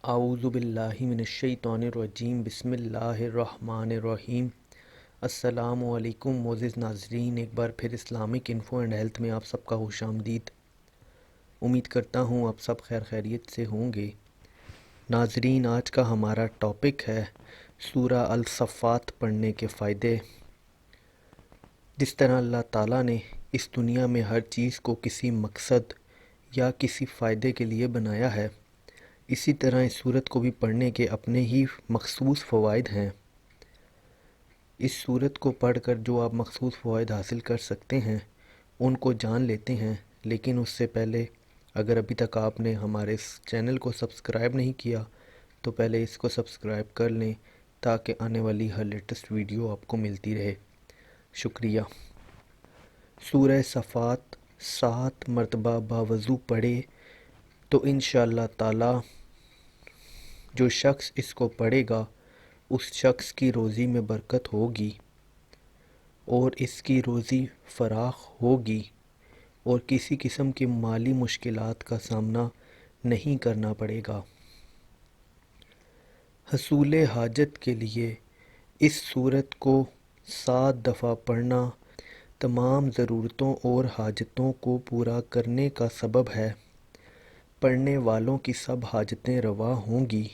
اعوذ باللہ من الشیطان الرجیم بسم اللہ الرحمن الرحیم۔ السلام علیکم معزز ناظرین، ایک بار پھر اسلامک انفو اینڈ ہیلتھ میں آپ سب کا خوش آمدید۔ امید کرتا ہوں آپ سب خیر خیریت سے ہوں گے۔ ناظرین، آج کا ہمارا ٹاپک ہے سورہ الصفات پڑھنے کے فائدے۔ جس طرح اللہ تعالیٰ نے اس دنیا میں ہر چیز کو کسی مقصد یا کسی فائدے کے لیے بنایا ہے، اسی طرح اس سورت کو بھی پڑھنے کے اپنے ہی مخصوص فوائد ہیں۔ اس سورت کو پڑھ کر جو آپ مخصوص فوائد حاصل کر سکتے ہیں ان کو جان لیتے ہیں، لیکن اس سے پہلے اگر ابھی تک آپ نے ہمارے اس چینل کو سبسکرائب نہیں کیا تو پہلے اس کو سبسکرائب کر لیں تاکہ آنے والی ہر لیٹسٹ ویڈیو آپ کو ملتی رہے۔ شکریہ۔ سورہ صفات 7 مرتبہ باوضو پڑھے تو انشاءاللہ تعالی جو شخص اس کو پڑھے گا اس شخص کی روزی میں برکت ہوگی اور اس کی روزی فراخ ہوگی اور کسی قسم کی مالی مشکلات کا سامنا نہیں کرنا پڑے گا۔ حصول حاجت کے لیے اس سورت کو 7 دفعہ پڑھنا تمام ضرورتوں اور حاجتوں کو پورا کرنے کا سبب ہے۔ پڑھنے والوں کی سب حاجتیں روا ہوں گی۔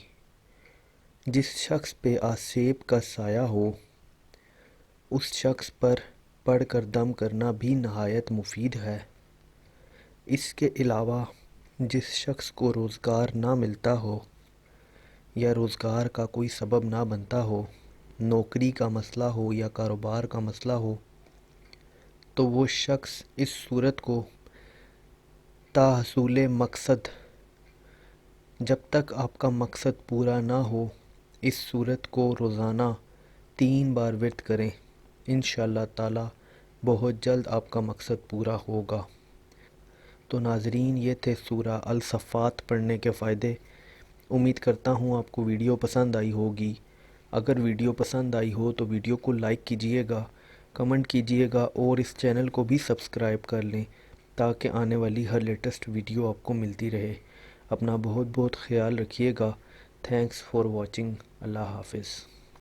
جس شخص پہ آسیب کا سایہ ہو اس شخص پر پڑھ کر دم کرنا بھی نہایت مفید ہے۔ اس کے علاوہ جس شخص کو روزگار نہ ملتا ہو یا روزگار کا کوئی سبب نہ بنتا ہو، نوکری کا مسئلہ ہو یا کاروبار کا مسئلہ ہو، تو وہ شخص اس سورت کو تا حصول مقصد، جب تک آپ کا مقصد پورا نہ ہو، اس سورت کو روزانہ 3 بار ورد کریں۔ انشاءاللہ تعالی بہت جلد آپ کا مقصد پورا ہوگا۔ تو ناظرین، یہ تھے سورہ الصفات پڑھنے کے فائدے۔ امید کرتا ہوں آپ کو ویڈیو پسند آئی ہوگی۔ اگر ویڈیو پسند آئی ہو تو ویڈیو کو لائک کیجئے گا، کمنٹ کیجئے گا اور اس چینل کو بھی سبسکرائب کر لیں تاکہ آنے والی ہر لیٹسٹ ویڈیو آپ کو ملتی رہے۔ اپنا بہت بہت خیال رکھیے گا۔ Thanks for watching. اللہ حافظ۔